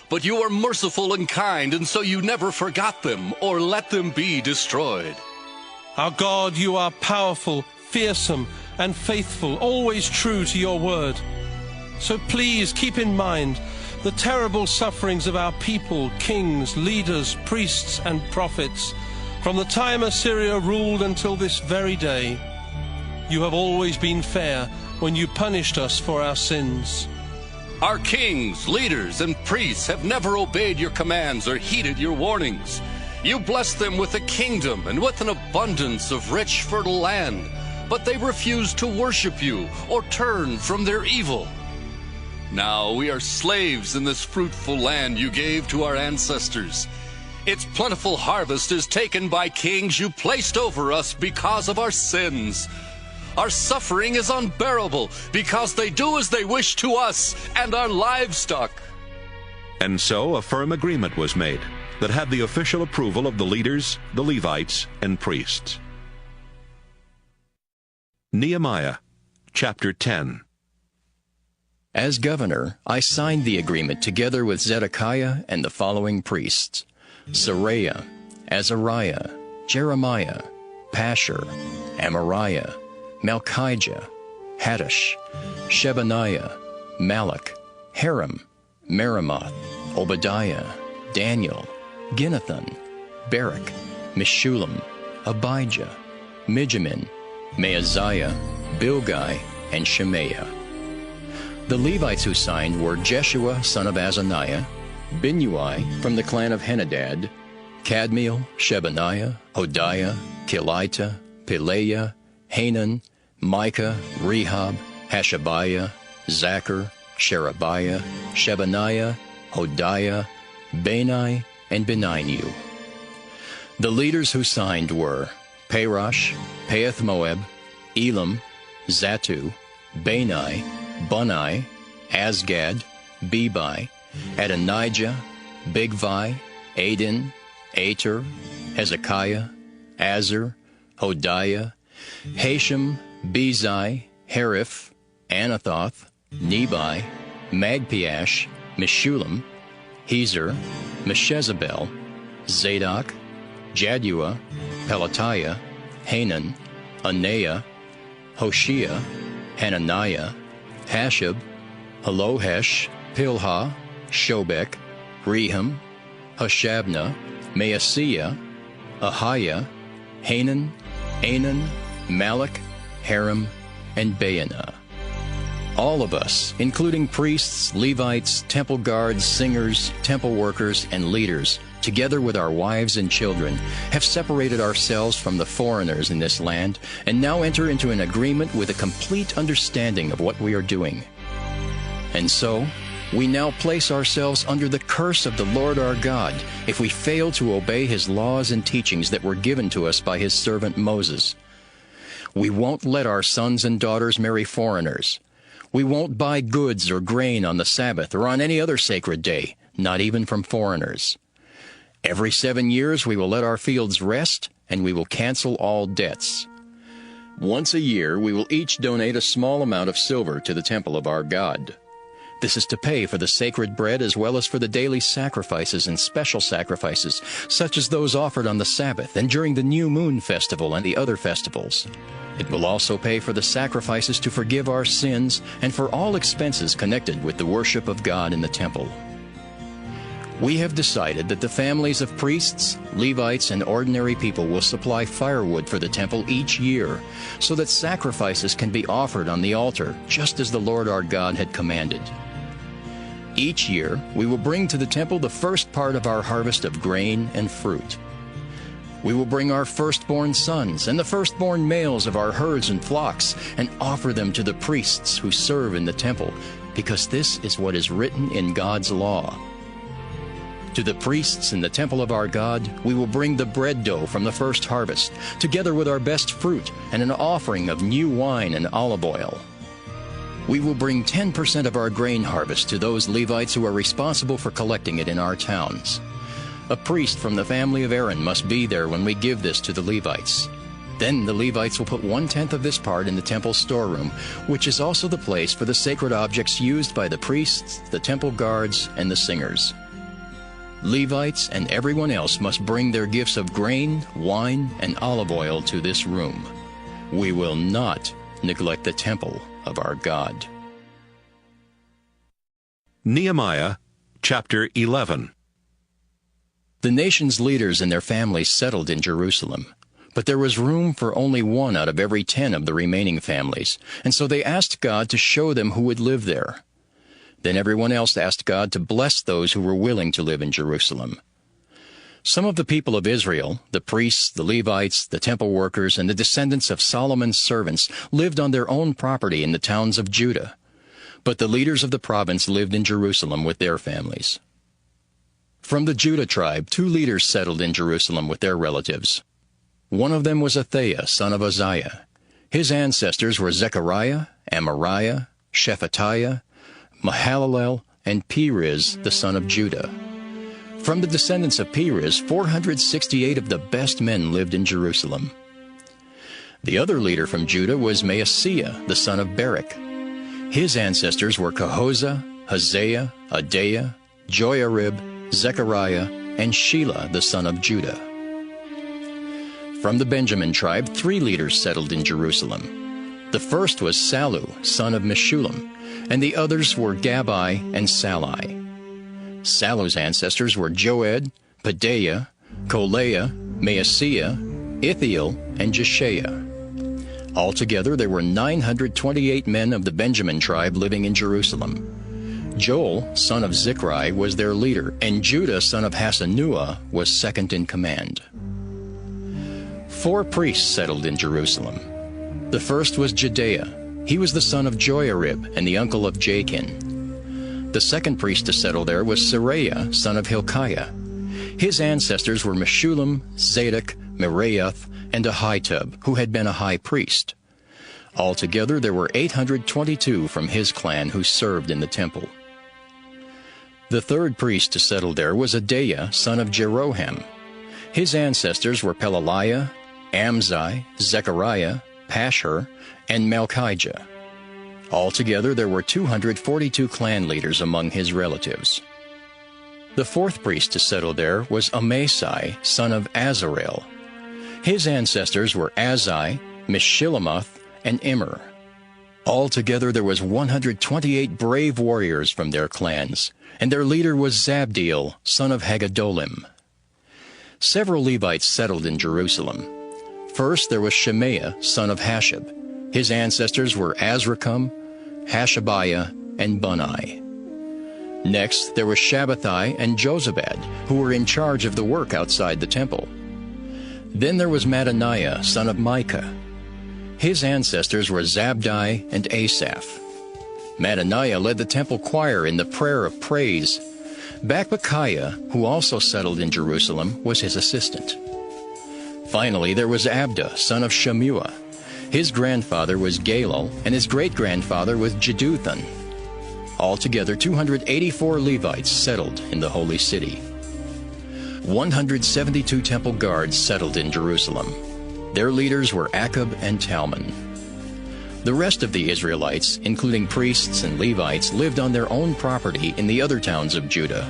But you are merciful and kind, and so you never forgot them or let them be destroyed. Our God, you are powerful, fearsome, and faithful, always true to your word. So please keep in mind the terrible sufferings of our people, kings, leaders, priests, and prophets, from the time Assyria ruled until this very day. You have always been fair when you punished us for our sins. Our kings, leaders, and priests have never obeyed your commands or heeded your warnings. You blessed them with a kingdom and with an abundance of rich, fertile land, but they refused to worship you or turn from their evil. Now we are slaves in this fruitful land you gave to our ancestors. Its plentiful harvest is taken by kings you placed over us because of our sins. Our suffering is unbearable because they do as they wish to us and our livestock. And so a firm agreement was made that had the official approval of the leaders, the Levites, and priests. Nehemiah, chapter 10. As governor, I signed the agreement together with Zedekiah and the following priests: Seraiah, Azariah, Jeremiah, Pashur, Amariah, Malchijah, Hattush, Shebaniah, Malach, Haram, Meremoth, Obadiah, Daniel, Ginnathan, Barak, Meshullam, Abijah, Mijamin, Maaziah, Bilgai, and Shemaiah. The Levites who signed were Jeshua, son of Azaniah, Binnui from the clan of Henadad, Kadmiel, Shebaniah, Hodiah, Kelita, Pelaiah, Hanan, Micah, Rehab, Hashabiah, Zachar, Sherebiah, Shebaniah, Hodiah, Bani, and Beninu. The leaders who signed were Parosh, Pahath-Moab, Elam, Zatu, Bani, Bunai, Asgad, Bebai, Adonijah, Bigvai, Adin, Ater, Hezekiah, Azar, Hodiah, Hashem, Bezai, Hariph, Anathoth, Nebai, Magpiash, Meshullam, Hezer, Meshezabel, Zadok, Jaddua, Pelatiah, Hanan, Anaiah, Hoshea, Hananiah, Hashab, Halohesh, Pilha, Shobek, Rehum, Hashabnah, Maaseiah, Ahiah, Hanan, Anan, Malach, Haram, and Baanah. All of us, including priests, Levites, temple guards, singers, temple workers, and leaders, together with our wives and children, have separated ourselves from the foreigners in this land and now enter into an agreement with a complete understanding of what we are doing. And so, we now place ourselves under the curse of the Lord our God if we fail to obey His laws and teachings that were given to us by His servant Moses. We won't let our sons and daughters marry foreigners. We won't buy goods or grain on the Sabbath or on any other sacred day, not even from foreigners. Every 7 years we will let our fields rest, and we will cancel all debts. Once a year we will each donate a small amount of silver to the temple of our God. This is to pay for the sacred bread as well as for the daily sacrifices and special sacrifices, such as those offered on the Sabbath and during the New Moon Festival and the other festivals. It will also pay for the sacrifices to forgive our sins and for all expenses connected with the worship of God in the temple. We have decided that the families of priests, Levites, and ordinary people will supply firewood for the temple each year, so that sacrifices can be offered on the altar, just as the Lord our God had commanded. Each year, we will bring to the temple the first part of our harvest of grain and fruit. We will bring our firstborn sons and the firstborn males of our herds and flocks and offer them to the priests who serve in the temple, because this is what is written in God's law. To the priests in the temple of our God, we will bring the bread dough from the first harvest, together with our best fruit and an offering of new wine and olive oil. We will bring 10% of our grain harvest to those Levites who are responsible for collecting it in our towns. A priest from the family of Aaron must be there when we give this to the Levites. Then the Levites will put 1/10 of this part in the temple storeroom, which is also the place for the sacred objects used by the priests, the temple guards, and the singers. Levites and everyone else must bring their gifts of grain, wine, and olive oil to this room. We will not neglect the temple of our God. Nehemiah chapter 11. The nation's leaders and their families settled in Jerusalem, but there was room for only 1 out of every 10 of the remaining families, and so they asked God to show them who would live there. Then everyone else asked God to bless those who were willing to live in Jerusalem. Some of the people of Israel, the priests, the Levites, the temple workers, and the descendants of Solomon's servants, lived on their own property in the towns of Judah. But the leaders of the province lived in Jerusalem with their families. From the Judah tribe, 2 leaders settled in Jerusalem with their relatives. One of them was Athaiah, son of Uzziah. His ancestors were Zechariah, Amariah, Shephatiah, Mahalalel, and Perez, the son of Judah. From the descendants of Perez, 468 of the best men lived in Jerusalem. The other leader from Judah was Maaseiah, the son of Barak. His ancestors were Kohosah, Hosea, Adaiah, Joiarib, Zechariah, and Shelah, the son of Judah. From the Benjamin tribe, 3 leaders settled in Jerusalem. The first was Sallu, son of Meshullam, and the others were Gabai and Sallai. Sallu's ancestors were Joed, Pedaiah, Kolaiah, Maaseiah, Ithiel, and Jeshiah. Altogether, there were 928 men of the Benjamin tribe living in Jerusalem. Joel, son of Zichri, was their leader, and Judah, son of Hasenuah, was second in command. 4 priests settled in Jerusalem. The first was Jedaiah. He was the son of Joiarib and the uncle of Jachin. The second priest to settle there was Seraiah, son of Hilkiah. His ancestors were Meshullam, Zadok, Meraioth, and Ahitub, who had been a high priest. Altogether, there were 822 from his clan who served in the temple. The third priest to settle there was Adaiah, son of Jeroham. His ancestors were Pelaliah, Amzai, Zechariah, Pashur, and Malchijah. Altogether, there were 242 clan leaders among his relatives. The fourth priest to settle there was Amasai, son of Azarel. His ancestors were Azai, Meshillemoth, and Immer. Altogether, there was 128 brave warriors from their clans, and their leader was Zabdiel, son of Haggedolim. Several Levites settled in Jerusalem. First, there was Shemaiah, son of Hashab. His ancestors were Azrikam, Hashabiah, and Bunai. Next, there was Shabbathai and Jozabad, who were in charge of the work outside the temple. Then there was Mattaniah, son of Micah. His ancestors were Zabdi and Asaph. Mattaniah led the temple choir in the prayer of praise. Bakbukiah, who also settled in Jerusalem, was his assistant. Finally, there was Abda, son of Shemuah. His grandfather was Galal, and his great-grandfather was Jeduthun. Altogether, 284 Levites settled in the holy city. 172 temple guards settled in Jerusalem. Their leaders were Akub and Talmon. The rest of the Israelites, including priests and Levites, lived on their own property in the other towns of Judah.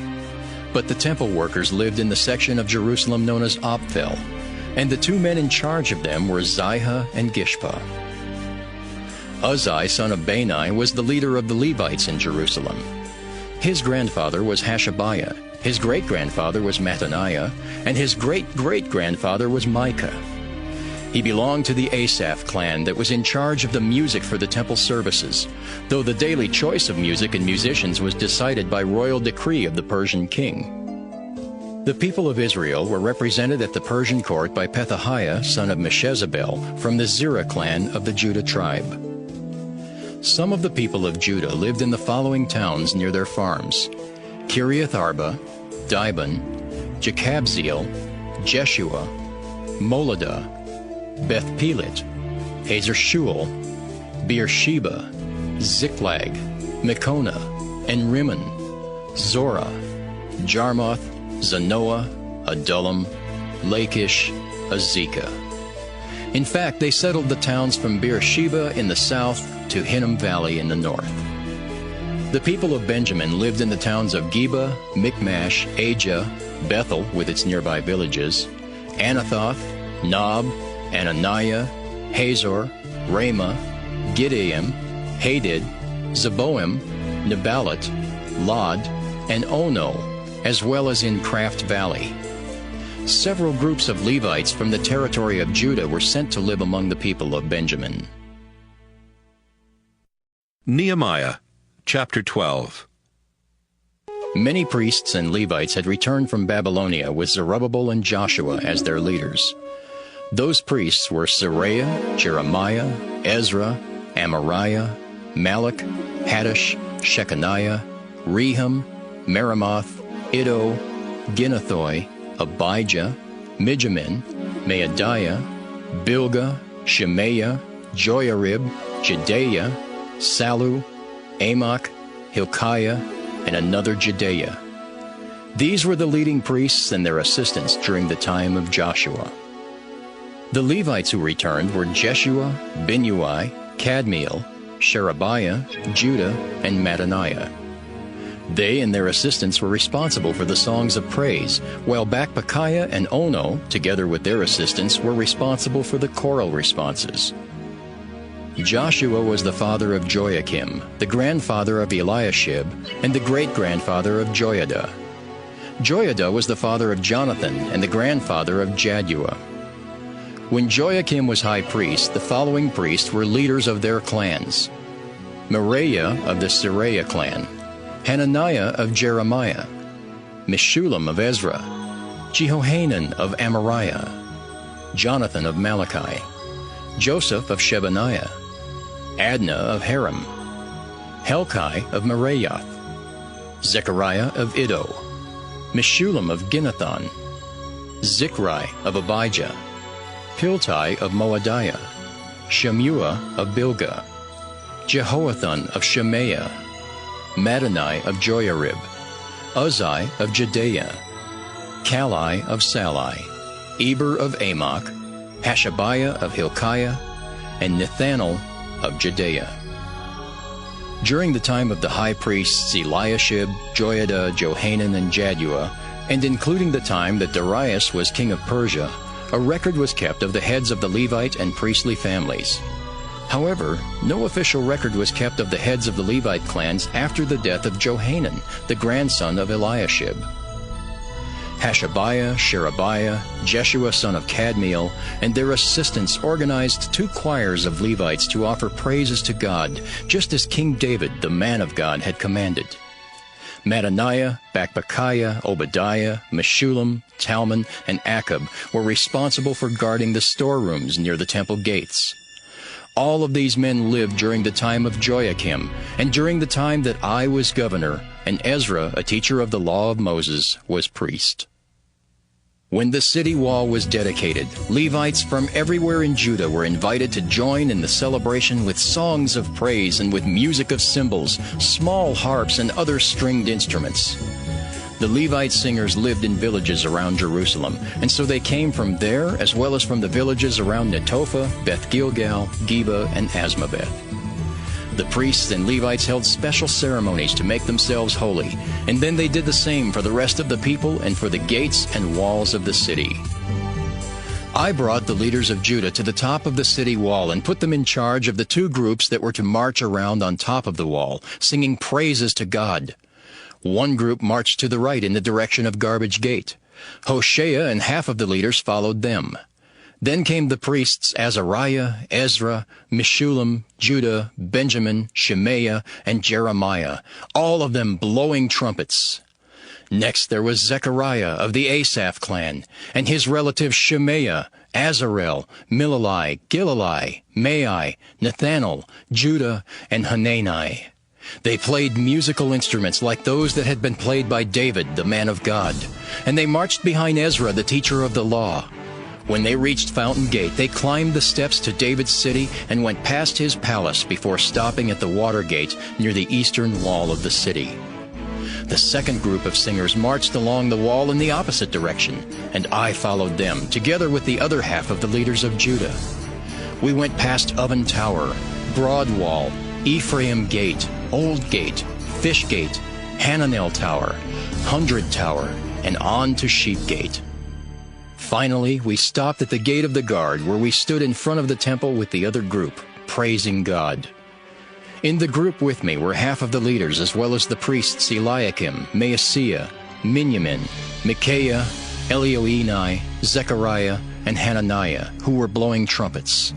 But the temple workers lived in the section of Jerusalem known as Ophel, and the two men in charge of them were Zihah and Gishpa. Uzzi, son of Bani, was the leader of the Levites in Jerusalem. His grandfather was Hashabiah, his great-grandfather was Mattaniah, and his great-great-grandfather was Micah. He belonged to the Asaph clan that was in charge of the music for the temple services, though the daily choice of music and musicians was decided by royal decree of the Persian king. The people of Israel were represented at the Persian court by Pethahiah, son of Meshezabel, from the Zerah clan of the Judah tribe. Some of the people of Judah lived in the following towns near their farms: Kiriath Arba, Dibon, Jekabzeel, Jeshua, Moladah, Beth Pelet, Hazer Shul, Beersheba, Ziklag, Mekona, and Rimmon, Zorah, Jarmuth, Zanoah, Adullam, Lachish, Azekah. In fact, they settled the towns from Beersheba in the south to Hinnom Valley in the north. The people of Benjamin lived in the towns of Geba, Michmash, Ajah, Bethel with its nearby villages, Anathoth, Nob, Ananiah, Hazor, Ramah, Gideam, Hadid, Zeboim, Nebalat, Lod, and Ono, as well as in Craft Valley. Several groups of Levites from the territory of Judah were sent to live among the people of Benjamin. Nehemiah, chapter 12. Many priests and Levites had returned from Babylonia with Zerubbabel and Joshua as their leaders. Those priests were Seraiah, Jeremiah, Ezra, Amariah, Malach, Haddish, Shechaniah, Rehum, Meremoth, Iddo, Ginnathoi, Abijah, Mijamin, Maadiah, Bilgah, Shemaiah, Joiarib, Jedaiah, Salu, Amok, Hilkiah, and another Jedaiah. These were the leading priests and their assistants during the time of Joshua. The Levites who returned were Jeshua, Binnui, Kadmiel, Sherebiah, Judah, and Mattaniah. They and their assistants were responsible for the songs of praise, while Bakbukiah and Ono, together with their assistants, were responsible for the choral responses. Joshua was the father of Joachim, the grandfather of Eliashib, and the great-grandfather of Joiada. Joiada was the father of Jonathan and the grandfather of Jaddua. When Joachim was high priest, the following priests were leaders of their clans: Meraiah of the Seraiah clan, Hananiah of Jeremiah, Meshullam of Ezra, Jehohanan of Amariah, Jonathan of Malachi, Joseph of Shebaniah, Adnah of Haram, Helkai of Meraioth, Zechariah of Iddo, Meshullam of Ginnathon, Zichri of Abijah, Piltai of Moadiah, Shemuah of Bilgah, Jehoathon of Shemaiah, Mattani of Joiarib, Uzzi of Jedaiah, Kalai of Salai, Eber of Amok, Hashabiah of Hilkiah, and Nethanel of Jedaiah. During the time of the high priests Eliashib, Joiada, Johanan, and Jaddua, and including the time that Darius was king of Persia, a record was kept of the heads of the Levite and priestly families. However, no official record was kept of the heads of the Levite clans after the death of Johanan, the grandson of Eliashib. Hashabiah, Sherebiah, Jeshua son of Kadmiel, and their assistants organized 2 choirs of Levites to offer praises to God, just as King David, the man of God, had commanded. Mattaniah, Bakbukiah, Obadiah, Meshullam, Talmon, and Akub were responsible for guarding the storerooms near the temple gates. All of these men lived during the time of Joachim, and during the time that I was governor, and Ezra, a teacher of the law of Moses, was priest. When the city wall was dedicated, Levites from everywhere in Judah were invited to join in the celebration with songs of praise and with music of cymbals, small harps, and other stringed instruments. The Levite singers lived in villages around Jerusalem, and so they came from there as well as from the villages around Netophah, Beth Gilgal, Geba, and Asmaveth. The priests and Levites held special ceremonies to make themselves holy, and then they did the same for the rest of the people and for the gates and walls of the city. I brought the leaders of Judah to the top of the city wall and put them in charge of the two groups that were to march around on top of the wall, singing praises to God. One group marched to the right in the direction of Garbage Gate. Hoshea and half of the leaders followed them. Then came the priests Azariah, Ezra, Meshullam, Judah, Benjamin, Shemaiah, and Jeremiah, all of them blowing trumpets. Next there was Zechariah of the Asaph clan, and his relatives Shemaiah, Azarel, Milalai, Gilalai, Mai, Nethanel, Judah, and Hanani. They played musical instruments like those that had been played by David, the man of God, and they marched behind Ezra, the teacher of the law. When they reached Fountain Gate, they climbed the steps to David's city and went past his palace before stopping at the water gate near the eastern wall of the city. The second group of singers marched along the wall in the opposite direction, and I followed them, together with the other half of the leaders of Judah. We went past Oven Tower, Broad Wall, Ephraim Gate, Old Gate, Fish Gate, Hananel Tower, 100 Tower, and on to Sheep Gate. Finally, we stopped at the gate of the guard, where we stood in front of the temple with the other group, praising God. In the group with me were half of the leaders, as well as the priests Eliakim, Maaseiah, Miniamin, Micaiah, Elioenai, Zechariah, and Hananiah, who were blowing trumpets.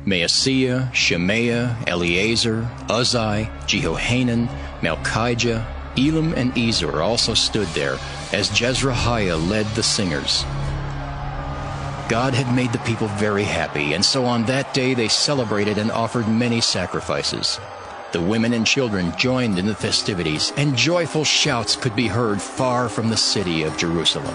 Maaseiah, Shemaiah, Eleazar, Uzzi, Jehohanan, Malchijah, Elam, and Ezur also stood there, as Jezrahiah led the singers. God had made the people very happy, and so on that day they celebrated and offered many sacrifices. The women and children joined in the festivities, and joyful shouts could be heard far from the city of Jerusalem.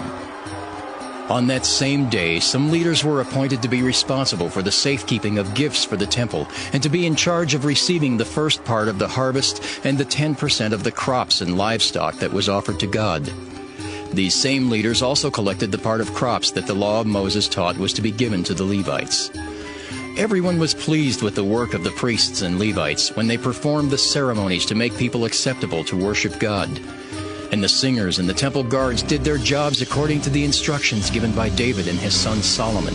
On that same day, some leaders were appointed to be responsible for the safekeeping of gifts for the temple, and to be in charge of receiving the first part of the harvest and the 10% of the crops and livestock that was offered to God. These same leaders also collected the part of crops that the law of Moses taught was to be given to the Levites. Everyone was pleased with the work of the priests and Levites when they performed the ceremonies to make people acceptable to worship God. And the singers and the temple guards did their jobs according to the instructions given by David and his son Solomon.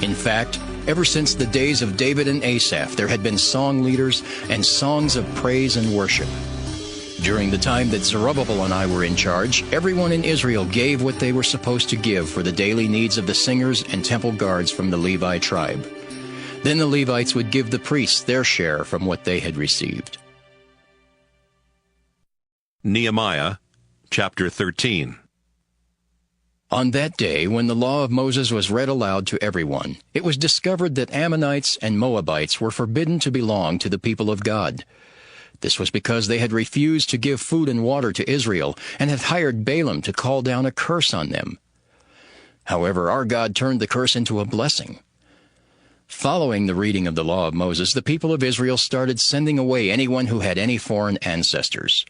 In fact, ever since the days of David and Asaph, there had been song leaders and songs of praise and worship. During the time that Zerubbabel and I were in charge, everyone in Israel gave what they were supposed to give for the daily needs of the singers and temple guards from the Levi tribe. Then the Levites would give the priests their share from what they had received. Nehemiah, chapter 13. On that day, when the law of Moses was read aloud to everyone, it was discovered that Ammonites and Moabites were forbidden to belong to the people of God. This was because they had refused to give food and water to Israel and had hired Balaam to call down a curse on them. However, our God turned the curse into a blessing. Following the reading of the law of Moses, the people of Israel started sending away anyone who had any foreign ancestors.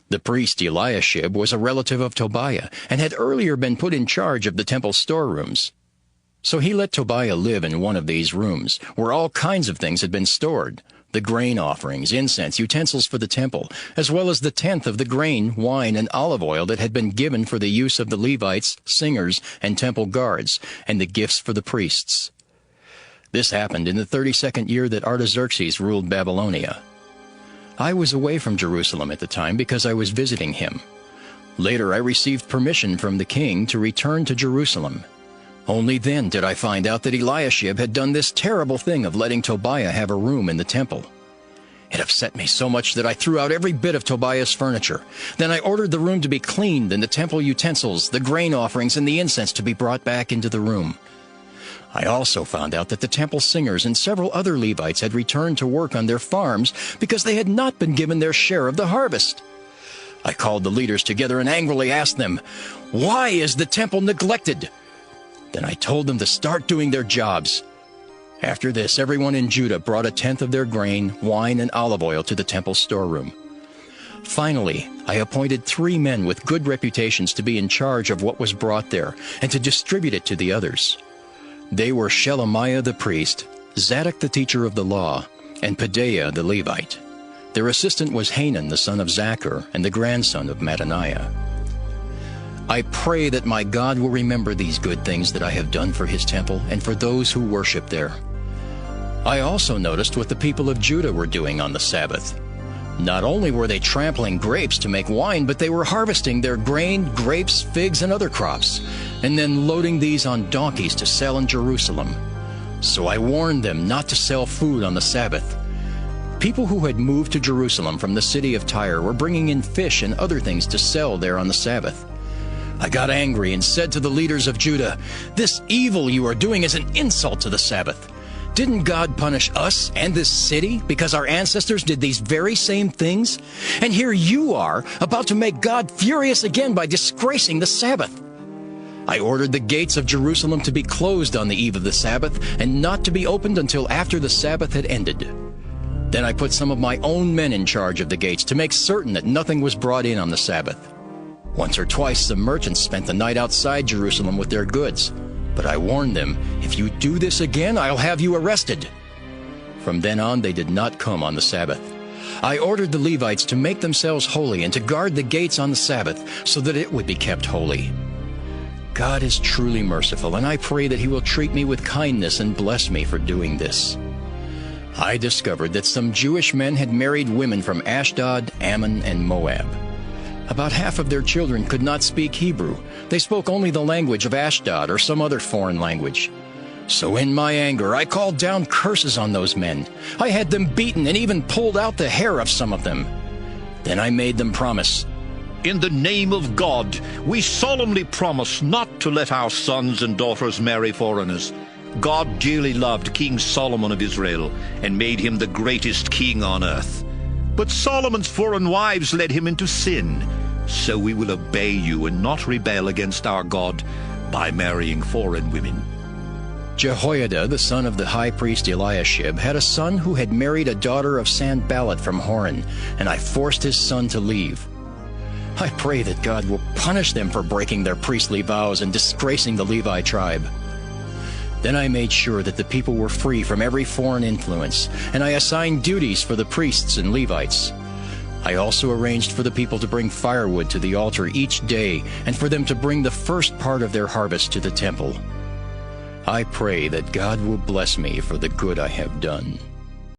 The priest Eliashib was a relative of Tobiah and had earlier been put in charge of the temple storerooms. So he let Tobiah live in one of these rooms, where all kinds of things had been stored: the grain offerings, incense, utensils for the temple, as well as the tenth of the grain, wine, and olive oil that had been given for the use of the Levites, singers, and temple guards, and the gifts for the priests. This happened in the 32nd year that Artaxerxes ruled Babylonia. I was away from Jerusalem at the time because I was visiting him. Later I received permission from the king to return to Jerusalem. Only then did I find out that Eliashib had done this terrible thing of letting Tobiah have a room in the temple. It upset me so much that I threw out every bit of Tobiah's furniture. Then I ordered the room to be cleaned and the temple utensils, the grain offerings, and the incense to be brought back into the room. I also found out that the temple singers and several other Levites had returned to work on their farms because they had not been given their share of the harvest. I called the leaders together and angrily asked them, "Why is the temple neglected?" Then I told them to start doing their jobs. After this, everyone in Judah brought a tenth of their grain, wine, and olive oil to the temple storeroom. Finally, I appointed 3 men with good reputations to be in charge of what was brought there and to distribute it to the others. They were Shelemiah the priest, Zadok the teacher of the law, and Pedaiah the Levite. Their assistant was Hanan the son of Zachar and the grandson of Mattaniah. I pray that my God will remember these good things that I have done for his temple and for those who worship there. I also noticed what the people of Judah were doing on the Sabbath. Not only were they trampling grapes to make wine, but they were harvesting their grain, grapes, figs, and other crops, and then loading these on donkeys to sell in Jerusalem. So I warned them not to sell food on the Sabbath. People who had moved to Jerusalem from the city of Tyre were bringing in fish and other things to sell there on the Sabbath. I got angry and said to the leaders of Judah, "This evil you are doing is an insult to the Sabbath. Didn't God punish us and this city because our ancestors did these very same things? And here you are, about to make God furious again by disgracing the Sabbath." I ordered the gates of Jerusalem to be closed on the eve of the Sabbath and not to be opened until after the Sabbath had ended. Then I put some of my own men in charge of the gates to make certain that nothing was brought in on the Sabbath. Once or twice some merchants spent the night outside Jerusalem with their goods. But I warned them, "If you do this again, I'll have you arrested." From then on, they did not come on the Sabbath. I ordered the Levites to make themselves holy and to guard the gates on the Sabbath so that it would be kept holy. God is truly merciful, and I pray that he will treat me with kindness and bless me for doing this. I discovered that some Jewish men had married women from Ashdod, Ammon, and Moab. About half of their children could not speak Hebrew. They spoke only the language of Ashdod or some other foreign language. So in my anger, I called down curses on those men. I had them beaten and even pulled out the hair of some of them. Then I made them promise, "In the name of God, we solemnly promise not to let our sons and daughters marry foreigners. God dearly loved King Solomon of Israel and made him the greatest king on earth. But Solomon's foreign wives led him into sin. So we will obey you and not rebel against our God by marrying foreign women." Jehoiada, the son of the high priest Eliashib, had a son who had married a daughter of Sanballat from Horon, and I forced his son to leave. I pray that God will punish them for breaking their priestly vows and disgracing the Levi tribe. Then I made sure that the people were free from every foreign influence, and I assigned duties for the priests and Levites. I also arranged for the people to bring firewood to the altar each day, and for them to bring the first part of their harvest to the temple. I pray that God will bless me for the good I have done.